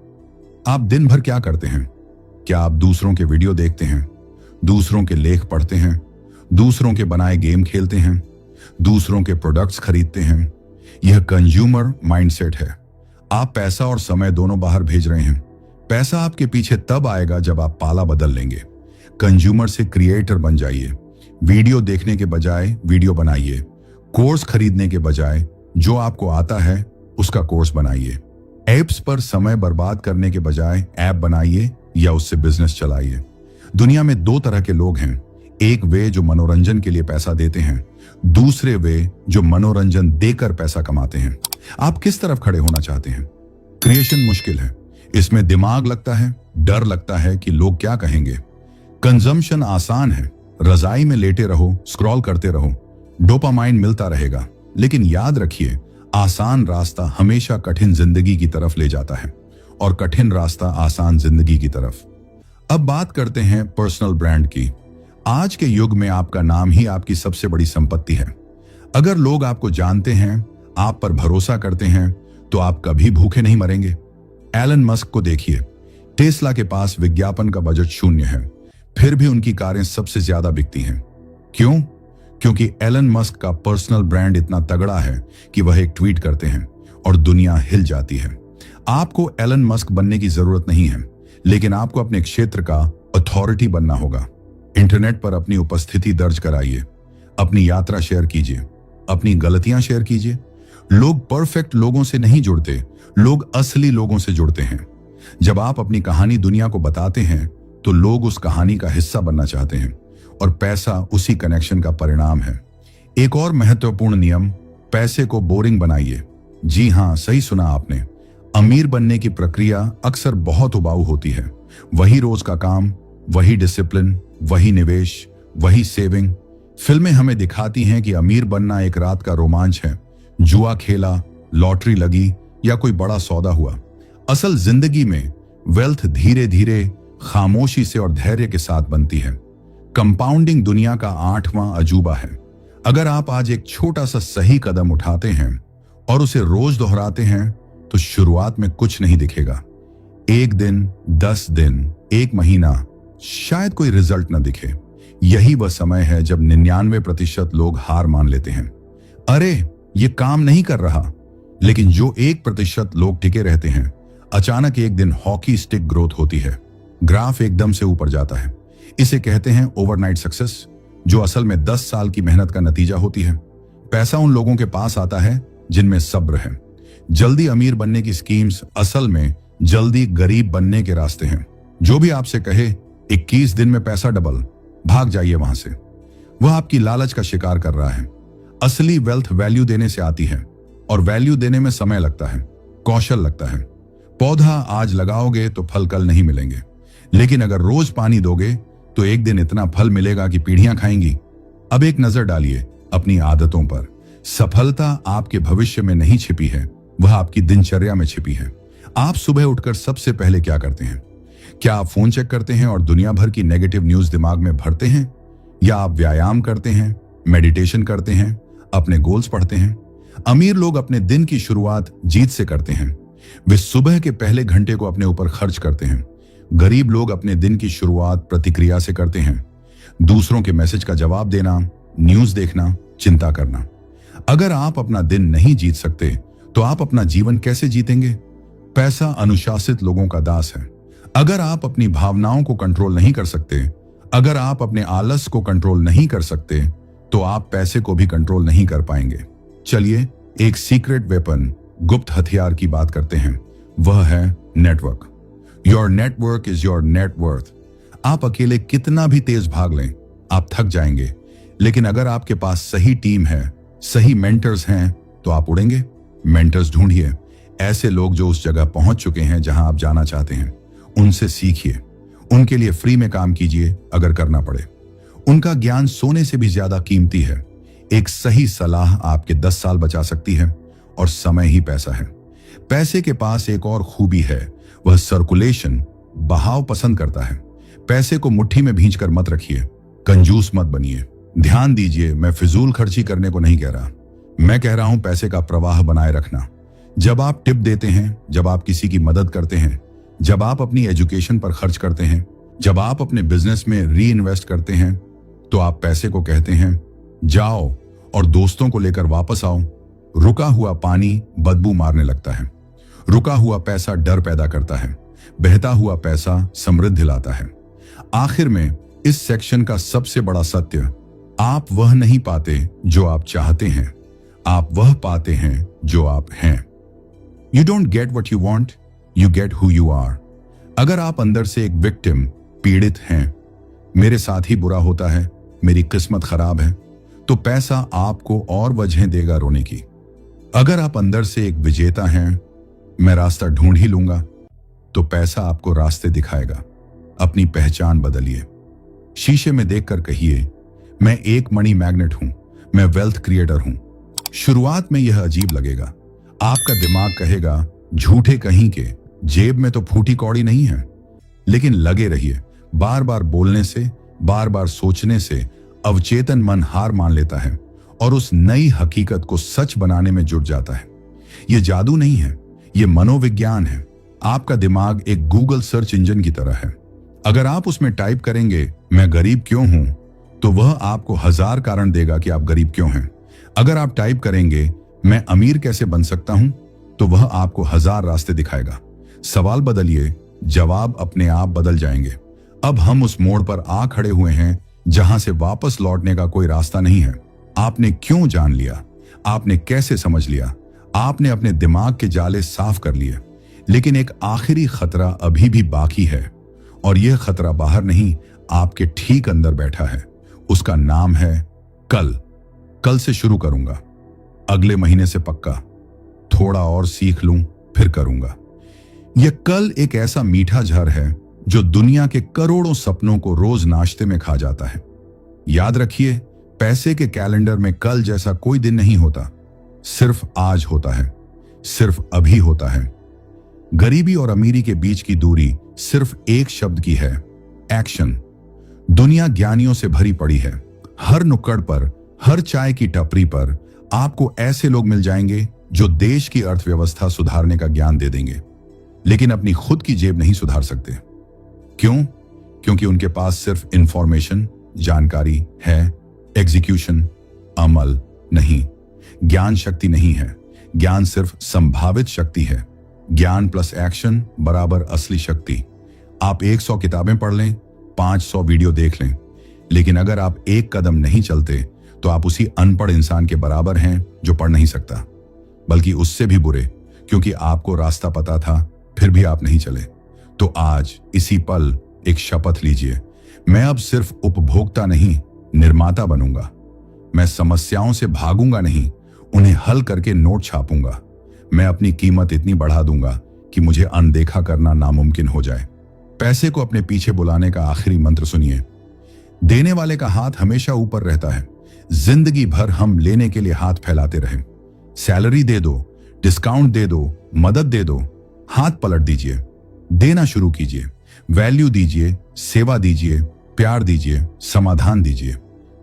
आप दिन भर क्या करते हैं? क्या आप दूसरों के वीडियो देखते हैं, दूसरों के लेख पढ़ते हैं, दूसरों के बनाए गेम खेलते हैं, दूसरों के प्रोडक्ट्स खरीदते हैं? यह कंज्यूमर माइंडसेट है। आप पैसा और समय दोनों बाहर भेज रहे हैं। पैसा आपके पीछे तब आएगा जब आप पाला बदल लेंगे। कंज्यूमर से क्रिएटर बन जाइए। वीडियो देखने के बजाय वीडियो बनाइए। कोर्स खरीदने के बजाय जो आपको आता है उसका कोर्स बनाइए। ऐप्स पर समय बर्बाद करने के बजाय ऐप बनाइए या उससे बिजनेस चलाइए। दुनिया में 2 तरह के लोग हैं, एक वे जो मनोरंजन के लिए पैसा देते हैं, दूसरे वे जो मनोरंजन देकर पैसा कमाते हैं। आप किस तरफ खड़े होना चाहते हैं? क्रिएशन मुश्किल है, इसमें दिमाग लगता है, डर लगता है कि लोग क्या कहेंगे। कंजम्पशन आसान है, रजाई में लेटे रहो, स्क्रॉल करते रहो, डोपामाइन मिलता रहेगा। लेकिन याद रखिए, आसान रास्ता हमेशा कठिन जिंदगी की तरफ ले जाता है और कठिन रास्ता आसान जिंदगी की तरफ। अब बात करते हैं पर्सनल ब्रांड की। आज के युग में आपका नाम ही आपकी सबसे बड़ी संपत्ति है। अगर लोग आपको जानते हैं, आप पर भरोसा करते हैं, तो आप कभी भूखे नहीं मरेंगे। एलन मस्क को देखिए, टेस्ला के पास विज्ञापन का बजट 0 है, फिर भी उनकी कारें सबसे ज्यादा बिकती हैं। क्यों? क्योंकि एलन मस्क का पर्सनल ब्रांड इतना तगड़ा है कि वह एक ट्वीट करते हैं और दुनिया हिल जाती है। आपको एलन मस्क बनने की जरूरत नहीं है, लेकिन आपको अपने क्षेत्र का अथॉरिटी बनना होगा। इंटरनेट पर अपनी उपस्थिति दर्ज कराइए, अपनी यात्रा शेयर कीजिए, अपनी गलतियां शेयर कीजिए। लोग परफेक्ट लोगों से नहीं जुड़ते, लोग असली लोगों से जुड़ते हैं। जब आप अपनी कहानी दुनिया को बताते हैं तो लोग उस कहानी का हिस्सा बनना चाहते हैं और पैसा उसी कनेक्शन का परिणाम है। एक और महत्वपूर्ण नियम, पैसे को बोरिंग बनाइए। जी हां, सही सुना आपने। अमीर बनने की प्रक्रिया अक्सर बहुत उबाऊ होती है। वही रोज का काम, वही डिसिप्लिन, वही निवेश, वही सेविंग। फिल्में हमें दिखाती हैं कि अमीर बनना एक रात का रोमांच है, जुआ खेला, लॉटरी लगी या कोई बड़ा सौदा हुआ। असल जिंदगी में वेल्थ धीरे धीरे, खामोशी से और धैर्य के साथ बनती है। कंपाउंडिंग दुनिया का 8वां अजूबा है। अगर आप आज एक छोटा सा सही कदम उठाते हैं और उसे रोज दोहराते हैं तो शुरुआत में कुछ नहीं दिखेगा। 1 दिन, 10 दिन, 1 महीना, शायद कोई रिजल्ट न दिखे। यही वह समय है जब 99% लोग हार मान लेते हैं। अरे ये काम नहीं कर रहा। लेकिन जो 1% लोग टिके रहते हैं, अचानक एक दिन हॉकी स्टिक ग्रोथ होती है। ग्राफ एकदम से ऊपर जाता है। इसे कहते हैं ओवरनाइट सक्सेस, जो असल में 10 साल की मेहनत का नतीजा होती है। पैसा उन लोगों के पास आता है जिनमें सब्र है। जल्दी अमीर बनने की स्कीम्स असल में जल्दी गरीब बनने के रास्ते हैं। जो भी आपसे कहे 21 दिन में पैसा डबल, भाग जाइए वहां से। वह आपकी लालच का शिकार कर रहा है। असली वेल्थ वैल्यू देने से आती है और वैल्यू देने में समय लगता है, कौशल लगता है। पौधा आज लगाओगे तो फल कल नहीं मिलेंगे, लेकिन अगर रोज पानी दोगे तो एक दिन इतना फल मिलेगा कि पीढ़ियां खाएंगी। अब एक नजर डालिए अपनी आदतों पर। सफलता आपके भविष्य में नहीं छिपी है, वह आपकी दिनचर्या में छिपी है। आप सुबह उठकर सबसे पहले क्या करते हैं? क्या आप फोन चेक करते हैं और दुनिया भर की नेगेटिव न्यूज दिमाग में भरते हैं, या आप व्यायाम करते हैं, मेडिटेशन करते हैं, अपने गोल्स पढ़ते हैं? अमीर लोग अपने दिन की शुरुआत जीत से करते हैं। वे सुबह के पहले घंटे को अपने ऊपर खर्च करते हैं। गरीब लोग अपने दिन की शुरुआत प्रतिक्रिया से करते हैं। दूसरों के मैसेज का जवाब देना, न्यूज देखना, चिंता करना। अगर आप अपना दिन नहीं जीत सकते तो आप अपना जीवन कैसे जीतेंगे? पैसा अनुशासित लोगों का दास है। अगर आप अपनी भावनाओं को कंट्रोल नहीं कर सकते, अगर आप अपने आलस को कंट्रोल नहीं कर सकते, तो आप पैसे को भी कंट्रोल नहीं कर पाएंगे। चलिए एक सीक्रेट वेपन, गुप्त हथियार की बात करते हैं। वह है network. Your network is your net worth. आप अकेले कितना भी तेज भाग लें, आप थक जाएंगे। लेकिन अगर आपके पास सही टीम है, सही मेंटर्स हैं तो आप उड़ेंगे। मेंटर्स ढूंढिए, ऐसे लोग जो उस जगह पहुंच चुके हैं जहां आप जाना चाहते हैं। उनसे सीखिए, उनके लिए फ्री में काम कीजिए अगर करना पड़े। उनका ज्ञान सोने से भी ज्यादा कीमती है। एक सही सलाह आपके 10 साल बचा सकती है, और समय ही पैसा है। पैसे के पास एक और खूबी है, वह सर्कुलेशन, बहाव पसंद करता है। पैसे को मुट्ठी में भींचकर मत रखिए, कंजूस मत बनिए। ध्यान दीजिए, मैं फिजूल खर्ची करने को नहीं कह रहा, मैं कह रहा हूं पैसे का प्रवाह बनाए रखना। जब आप टिप देते हैं, जब आप किसी की मदद करते हैं, जब आप अपनी एजुकेशन पर खर्च करते हैं, जब आप अपने बिजनेस में री इन्वेस्ट करते हैं, तो आप पैसे को कहते हैं जाओ और दोस्तों को लेकर वापस आओ। रुका हुआ पानी बदबू मारने लगता है। रुका हुआ पैसा डर पैदा करता है। बहता हुआ पैसा समृद्धि लाता है। आखिर में इस सेक्शन का सबसे बड़ा सत्य, आप वह नहीं पाते जो आप चाहते हैं, आप वह पाते हैं जो आप हैं। You don't get what you want, you get who you are. अगर आप अंदर से एक विक्टिम, पीड़ित हैं, मेरे साथ ही बुरा होता है, मेरी किस्मत खराब है, तो पैसा आपको और वजहें देगा रोने की। अगर आप अंदर से एक विजेता हैं, मैं रास्ता ढूंढ ही लूंगा, तो पैसा आपको रास्ते दिखाएगा। अपनी पहचान बदलिए। शीशे में देखकर कहिए, मैं एक मनी मैग्नेट हूं, मैं वेल्थ क्रिएटर हूं। शुरुआत में यह अजीब लगेगा। आपका दिमाग कहेगा झूठे कहीं के, जेब में तो फूटी कौड़ी नहीं है। लेकिन लगे रहिए, बार बार बोलने से, बार बार सोचने से अवचेतन मन हार मान लेता है और उस नई हकीकत को सच बनाने में जुट जाता है। यह जादू नहीं है, यह मनोविज्ञान है। आपका दिमाग एक गूगल सर्च इंजन की तरह है। अगर आप उसमें टाइप करेंगे मैं गरीब क्यों हूं, तो वह आपको 1000 कारण देगा कि आप गरीब क्यों हैं। अगर आप टाइप करेंगे मैं अमीर कैसे बन सकता हूं, तो वह आपको 1000 रास्ते दिखाएगा। सवाल बदलिए, जवाब अपने आप बदल जाएंगे। अब हम उस मोड़ पर आ खड़े हुए हैं जहां से वापस लौटने का कोई रास्ता नहीं है। आपने क्यों जान लिया, आपने कैसे समझ लिया, आपने अपने दिमाग के जाले साफ कर लिए। लेकिन एक आखिरी खतरा अभी भी बाकी है, और यह खतरा बाहर नहीं, आपके ठीक अंदर बैठा है। उसका नाम है कल। कल से शुरू करूंगा, अगले महीने से पक्का, थोड़ा और सीख लूं फिर करूंगा। यह कल एक ऐसा मीठा झर है जो दुनिया के करोड़ों सपनों को रोज नाश्ते में खा जाता है। याद रखिए, पैसे के कैलेंडर में कल जैसा कोई दिन नहीं होता, सिर्फ आज होता है, सिर्फ अभी होता है। गरीबी और अमीरी के बीच की दूरी सिर्फ एक शब्द की है, एक्शन। दुनिया ज्ञानियों से भरी पड़ी है। हर नुक्कड़ पर, हर चाय की टपरी पर आपको ऐसे लोग मिल जाएंगे जो देश की अर्थव्यवस्था सुधारने का ज्ञान दे देंगे, लेकिन अपनी खुद की जेब नहीं सुधार सकते। क्यों? क्योंकि उनके पास सिर्फ इंफॉर्मेशन, जानकारी है, एग्जीक्यूशन, अमल नहीं। ज्ञान शक्ति नहीं है, ज्ञान सिर्फ संभावित शक्ति है। ज्ञान प्लस एक्शन बराबर असली शक्ति। आप 100 किताबें पढ़ लें, 500 वीडियो देख लें, लेकिन अगर आप एक कदम नहीं चलते तो आप उसी अनपढ़ इंसान के बराबर हैं जो पढ़ नहीं सकता, बल्कि उससे भी बुरे, क्योंकि आपको रास्ता पता था फिर भी आप नहीं चले। तो आज इसी पल एक शपथ लीजिए, मैं अब सिर्फ उपभोक्ता नहीं, निर्माता बनूंगा। मैं समस्याओं से भागूंगा नहीं, उन्हें हल करके नोट छापूंगा। मैं अपनी कीमत इतनी बढ़ा दूंगा कि मुझे अनदेखा करना नामुमकिन हो जाए। पैसे को अपने पीछे बुलाने का आखिरी मंत्र सुनिए। देने वाले का हाथ हमेशा ऊपर रहता है। जिंदगी भर हम लेने के लिए हाथ फैलाते रहे। सैलरी दे दो, डिस्काउंट दे दो, मदद दे दो, हाथ पलट दीजिए। देना शुरू कीजिए, वैल्यू दीजिए, सेवा दीजिए, प्यार दीजिए, समाधान दीजिए।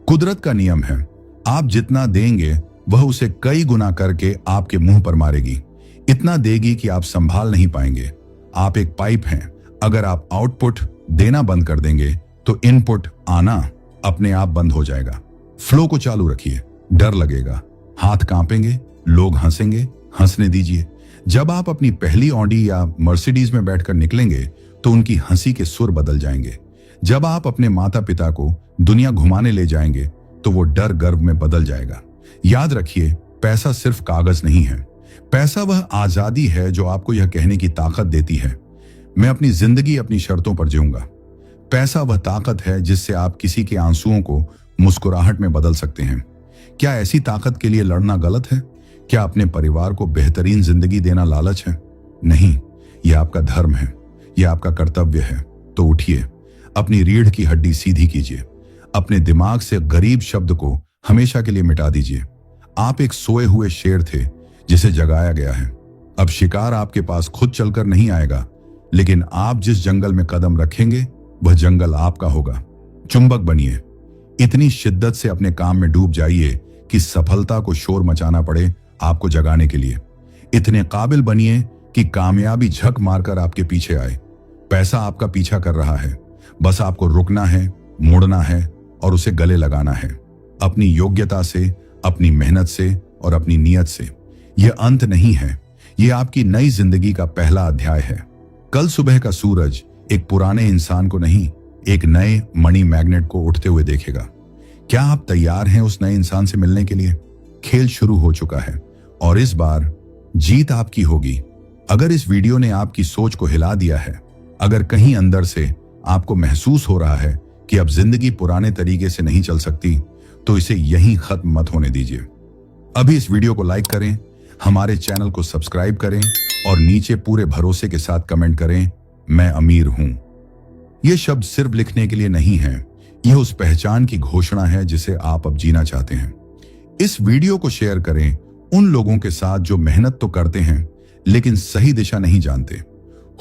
कुदरत का नियम है, आप जितना देंगे वह उसे कई गुना करके आपके मुंह पर मारेगी। इतना देगी कि आप संभाल नहीं पाएंगे। आप एक पाइप हैं, अगर आप आउटपुट देना बंद कर देंगे तो इनपुट आना अपने आप बंद हो जाएगा। फ्लो को चालू रखिए। डर लगेगा, हाथ कांपेंगे, लोग हंसेंगे, हंसने दीजिए। जब आप अपनी पहली ऑडी या मर्सिडीज में बैठकर निकलेंगे तो उनकी हंसी के सुर बदल जाएंगे। जब आप अपने माता पिता को दुनिया घुमाने ले जाएंगे तो वो डर गर्व में बदल जाएगा। याद रखिए, पैसा सिर्फ कागज नहीं है, पैसा वह आजादी है जो आपको यह कहने की ताकत देती है, मैं अपनी जिंदगी अपनी शर्तों पर जीऊंगा। पैसा वह ताकत है जिससे आप किसी के आंसुओं को मुस्कुराहट में बदल सकते हैं, क्या ऐसी ताकत के लिए लड़ना गलत है? क्या अपने परिवार को बेहतरीन जिंदगी देना लालच है? नहीं, यह आपका धर्म है, यह आपका कर्तव्य है। तो उठिए, अपनी रीढ़ की हड्डी सीधी कीजिए, अपने दिमाग से गरीब शब्द को हमेशा के लिए मिटा दीजिए। आप एक सोए हुए शेर थे जिसे जगाया गया है। अब शिकार आपके पास खुद चलकर नहीं आएगा, लेकिन आप जिस जंगल में कदम रखेंगे वह जंगल आपका होगा। चुंबक बनिए, इतनी शिद्दत से अपने काम में डूब जाइए कि सफलता को शोर मचाना पड़े आपको जगाने के लिए। इतने काबिल बनिए कि कामयाबी झक मारकर आपके पीछे आए। पैसा आपका पीछा कर रहा है, बस आपको रुकना है, मुड़ना है और उसे गले लगाना है। अपनी योग्यता से, अपनी मेहनत से और अपनी नीयत से। यह अंत नहीं है, यह आपकी नई जिंदगी का पहला अध्याय है। कल सुबह का सूरज एक पुराने इंसान को नहीं, एक नए मनी मैग्नेट को उठते हुए देखेगा। क्या आप तैयार हैं उस नए इंसान से मिलने के लिए? खेल शुरू हो चुका है और इस बार जीत आपकी होगी। अगर इस वीडियो ने आपकी सोच को हिला दिया है, अगर कहीं अंदर से आपको महसूस हो रहा है कि अब जिंदगी पुराने तरीके से नहीं चल सकती, तो इसे यहीं खत्म मत होने दीजिए। अभी इस वीडियो को लाइक करें, हमारे चैनल को सब्सक्राइब करें और नीचे पूरे भरोसे के साथ कमेंट करें, मैं अमीर हूं। यह शब्द सिर्फ लिखने के लिए नहीं है, यह उस पहचान की घोषणा है जिसे आप अब जीना चाहते हैं। इस वीडियो को शेयर करें उन लोगों के साथ जो मेहनत तो करते हैं लेकिन सही दिशा नहीं जानते।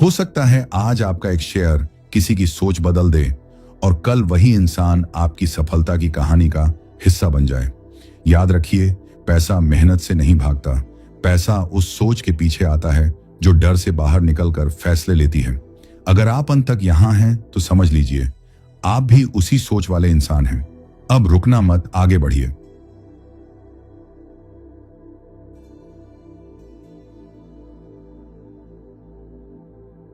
हो सकता है आज आपका एक शेयर किसी की सोच बदल दे और कल वही इंसान आपकी सफलता की कहानी का हिस्सा बन जाए। याद रखिए, पैसा मेहनत से नहीं भागता, पैसा उस सोच के पीछे आता है जो डर से बाहर निकलकर फैसले लेती है। अगर आप अंत तक यहां हैं तो समझ लीजिए आप भी उसी सोच वाले इंसान हैं। अब रुकना मत, आगे बढ़िए।